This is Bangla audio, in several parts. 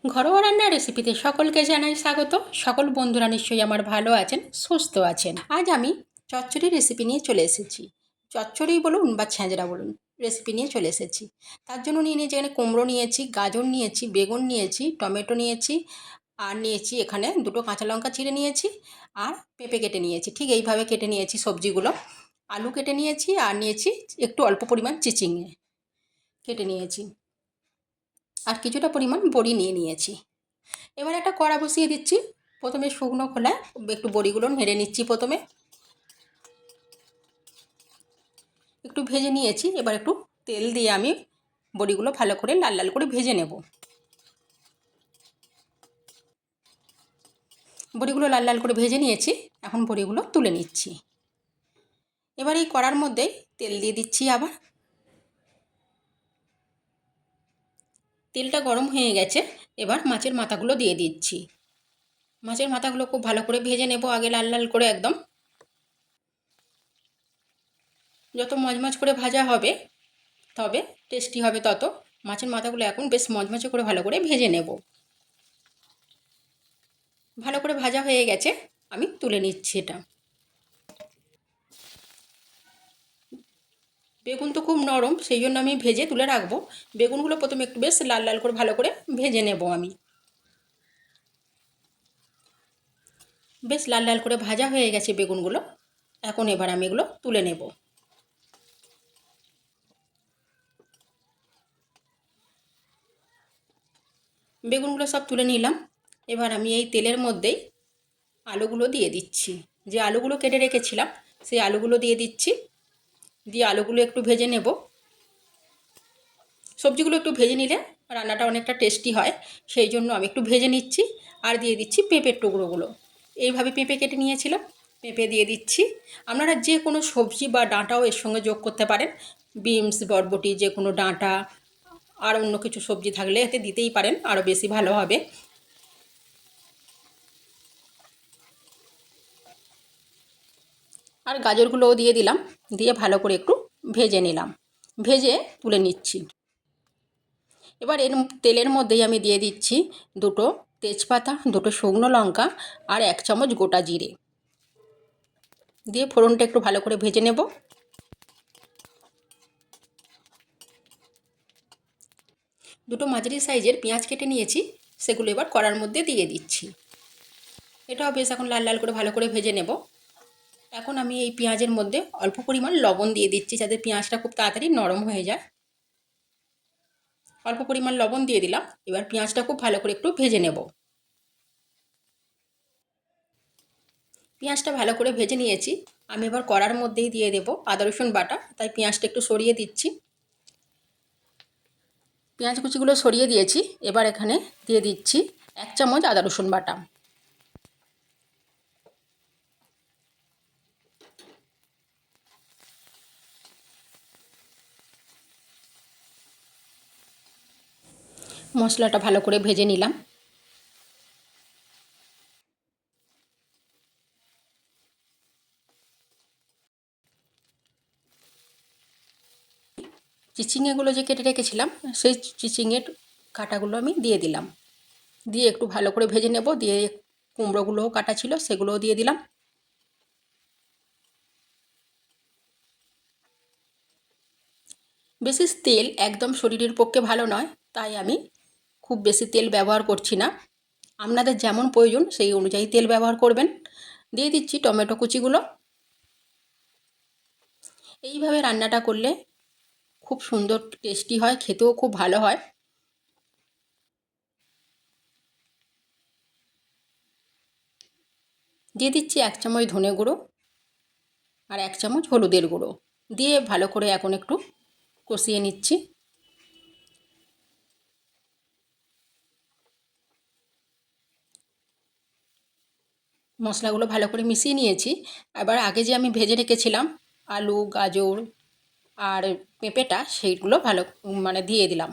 ঘরোয়া রান্নার রেসিপিতে সকলকে জানাই স্বাগত। সকল বন্ধুরা নিশ্চয়ই আমার ভালো আছেন, সুস্থ আছেন। আজ আমি চচ্চড়ি রেসিপি নিয়ে চলে এসেছি। চচ্চড়ি বলুন বা ছ্যাঁচড়া বলুন, রেসিপি নিয়ে চলে এসেছি। তার জন্য নিয়ে নিয়েছি এখানে কুমড়ো নিয়েছি, গাজর নিয়েছি, বেগুন নিয়েছি, টমেটো নিয়েছি, আর নিয়েছি এখানে দুটো কাঁচা লঙ্কা চিড়ে নিয়েছি, আর পেঁপে কেটে নিয়েছি। ঠিক এইভাবে কেটে নিয়েছি সবজিগুলো। আলু কেটে নিয়েছি, আর নিয়েছি একটু অল্প পরিমাণ চিচিঙে কেটে নিয়েছি, আর কিছুটা পরিমাণ বড়ি নিয়ে নিয়েছি। এবার একটা কড়া বসিয়ে দিচ্ছি। প্রথমে শুকনো খোলায় একটু বড়িগুলো নেড়ে নিচ্ছি। প্রথমে একটু ভেজে নিয়েছি, এবার একটু তেল দিয়ে আমি বড়িগুলো ভালো করে লাল লাল করে ভেজে নেব। বড়িগুলো লাল লাল করে ভেজে নিয়েছি, এখন বড়িগুলো তুলে নিচ্ছি। এবার এই কড়ার মধ্যেই তেল দিয়ে দিচ্ছি। আবার তেলটা গরম হয়ে গেছে, এবার মাছের মাথাগুলো দিয়ে দিচ্ছি। মাছের মাথাগুলো খুব ভালো করে ভেজে নেব আগে, লাল লাল করে একদম। যত মজমজ করে ভাজা হবে তবে টেস্টি হবে তত। মাছের মাথাগুলো এখন বেশ মচমচে করে ভালো করে ভেজে নেব। ভালো করে ভাজা হয়ে গেছে, আমি তুলে নিচ্ছি এটা। বেগুন তো খুব নরম, সেই জন্য আমি ভেজে তুলে রাখবো। বেগুনগুলো প্রথমে একটু বেশ লাল লাল করে ভালো করে ভেজে নেব আমি। বেশ লাল লাল করে ভাজা হয়ে গেছে বেগুনগুলো, এখন এবার আমি এগুলো তুলে নেব। বেগুনগুলো সব তুলে নিলাম। এবার আমি এই তেলের মধ্যেই আলুগুলো দিয়ে দিচ্ছি। যে আলুগুলো কেটে রেখেছিলাম সেই আলুগুলো দিয়ে দিচ্ছি। দিয়ে আলুগুলো একটু ভেজে নেব। সবজিগুলো একটু ভেজে নিলে রান্নাটা অনেকটা টেস্টি হয়, সেই জন্য আমি একটু ভেজে নিচ্ছি। আর দিয়ে দিচ্ছি পেঁপের টুকরোগুলো। এইভাবে পেঁপে কেটে নিয়েছিলাম, পেঁপে দিয়ে দিচ্ছি। আপনারা যে কোনো সবজি বা ডাঁটাও এর সঙ্গে যোগ করতে পারেন। বিনস, বরবটি, যে কোনো ডাঁটা আর অন্য কিছু সবজি থাকলে এতে দিতেই পারেন, আরও বেশি ভালো হবে। আর গাজরগুলোও দিয়ে দিলাম, দিয়ে ভালো করে একটু ভেজে নিলাম। ভেজে তুলে নিচ্ছি। এবার এর তেলের মধ্যেই আমি দিয়ে দিচ্ছি দুটো তেজপাতা, দুটো শুকনো লঙ্কা, আর 1 চামচ গোটা জিরে। দিয়ে ফোড়নটা একটু ভালো করে ভেজে নেব। দুটো মাঝারি সাইজের পেঁয়াজ কেটে নিয়েছি, সেগুলো এবার কড়ার মধ্যে দিয়ে দিচ্ছি। এটাও বেশ এখন লাল লাল করে ভালো করে ভেজে নেব। এখন আমি এই পেঁয়াজের মধ্যে অল্প পরিমাণ লবণ দিয়ে দিচ্ছি, যাতে পেঁয়াজটা খুব তাড়াতাড়ি নরম হয়ে যায়। অল্প পরিমাণ লবণ দিয়ে দিলাম। এবার পেঁয়াজটা খুব ভালো করে একটু ভেজে নেব। পেঁয়াজটা ভালো করে ভেজে নিয়েছি, আমি এবার কড়ার মধ্যেই দিয়ে দেব আদা রসুন বাটা। তাই পেঁয়াজটা একটু সরিয়ে দিচ্ছি। পেঁয়াজ কুচিগুলো সরিয়ে দিয়েছি, এবার এখানে দিয়ে দিচ্ছি 1 চামচ আদা রসুন বাটা। মশলাটা ভালো করে ভেজে নিলাম। চিচিঙেগুলো যে কেটে রেখেছিলাম সেই চিচিঙের কাটাগুলো আমি দিয়ে দিলাম। দিয়ে একটু ভালো করে ভেজে নেব। দিয়ে কুমড়োগুলোও কাটা ছিল সেগুলোও দিয়ে দিলাম। বেশি তেল একদম শরীরের পক্ষে ভালো নয়, তাই আমি খুব বেশি তেল ব্যবহার করছি না। আপনাদের যেমন প্রয়োজন সেই অনুযায়ী তেল ব্যবহার করবেন। দিয়ে দিচ্ছি টমেটো কুচিগুলো। এইভাবে রান্নাটা করলে খুব সুন্দর টেস্টি হয়, খেতেও খুব ভালো হয়। দিয়ে দিচ্ছি 1 চামচ ধনে গুঁড়ো, আর 1 চামচ হলুদের গুঁড়ো। দিয়ে ভালো করে এখন একটু কষিয়ে নিচ্ছি। মশলাগুলো ভালো করে মিশিয়ে নিয়েছি। এবার আগে যে আমি ভেজে রেখেছিলাম আলু, গাজর আর পেঁপেটা, সেইগুলো ভালো দিয়ে দিলাম।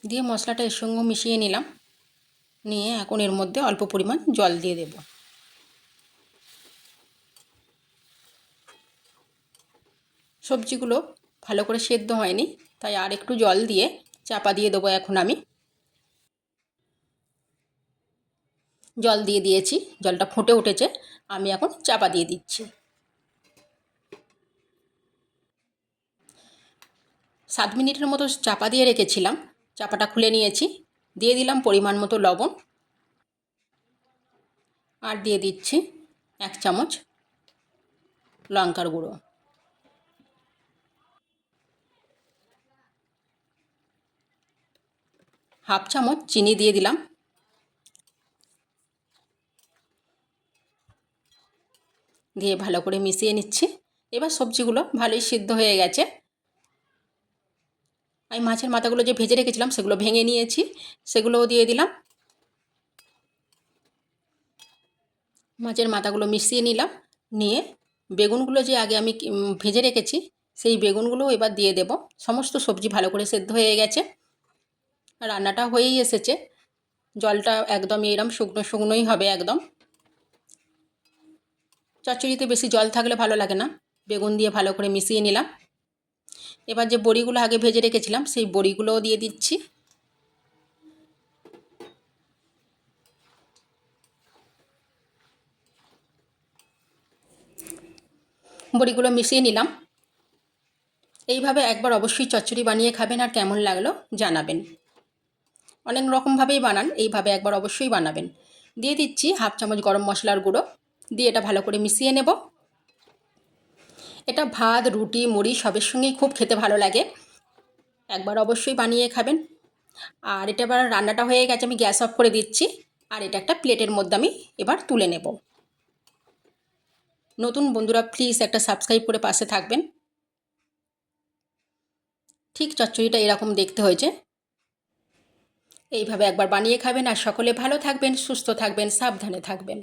দিয়ে মশলাটা এর সঙ্গে মিশিয়ে নিলাম। নিয়ে এখন এর মধ্যে অল্প পরিমাণ জল দিয়ে দেব। সবজিগুলো ভালো করে সেদ্ধ হয়নি, তাই আর একটু জল দিয়ে চাপা দিয়ে দেবো। এখন আমি জল দিয়ে দিয়েছি, জলটা ফুটে উঠেছে, আমি এখন চাপা দিয়ে দিচ্ছি। 7 মিনিটের মতো চাপা দিয়ে রেখেছিলাম, চাপাটা খুলে নিয়েছি। দিয়ে দিলাম পরিমাণ মতো লবণ, আর দিয়ে দিচ্ছি 1 চামচ লঙ্কার গুঁড়ো, হাফ চামচ চিনি দিয়ে দিলাম। দিয়ে ভালো করে মিশিয়ে নিচ্ছি। এবার সবজিগুলো ভালোই সিদ্ধ হয়ে গেছে। আমি মাছের মাথাগুলো যে ভেজে রেখেছিলাম সেগুলো ভেঙে নিয়েছি, সেগুলোও দিয়ে দিলাম। মাছের মাথাগুলো মিশিয়ে নিলাম, নিয়ে বেগুনগুলো যে আগে আমি ভেজে রেখেছি সেই বেগুনগুলোও এবার দিয়ে দেব। সমস্ত সবজি ভালো করে সেদ্ধ হয়ে গেছে, রান্নাটা হয়েই এসেছে। জলটা একদম এরম শুকনো শুকনোই হবে একদম। চচ্চড়িতে বেশি জল থাকলে ভালো লাগে না। বেগুন দিয়ে ভালো করে মিশিয়ে নিলাম। এবার যে বড়িগুলো আগে ভেজে রেখেছিলাম সেই বড়িগুলোও দিয়ে দিচ্ছি। বড়িগুলো মিশিয়ে নিলাম। এইভাবে একবার অবশ্যই চচ্চড়ি বানিয়ে খাবেন, আর কেমন লাগলো জানাবেন। অনেক রকমভাবেই বানান, এইভাবে একবার অবশ্যই বানাবেন। দিয়ে দিচ্ছি হাফ চামচ গরম মশলার গুঁড়ো, দিয়ে এটা ভালো করে মিশিয়ে নেব। এটা ভাত, রুটি, মুড়ি সবের সঙ্গেই খুব খেতে ভালো লাগে, একবার অবশ্যই বানিয়ে খাবেন। আর এটা এবার রান্নাটা হয়ে গেছে, আমি গ্যাস অফ করে দিচ্ছি। আর এটা একটা প্লেটের মধ্যে আমি এবার তুলে নেব। নতুন বন্ধুরা প্লিজ একটা সাবস্ক্রাইব করে পাশে থাকবেন। ঠিক চচ্চড়িটা এরকম দেখতে হয়েছে। এইভাবে একবার বানিয়ে খাবেন, আর সকলে ভালো থাকবেন, সুস্থ থাকবেন, সাবধানে থাকবেন।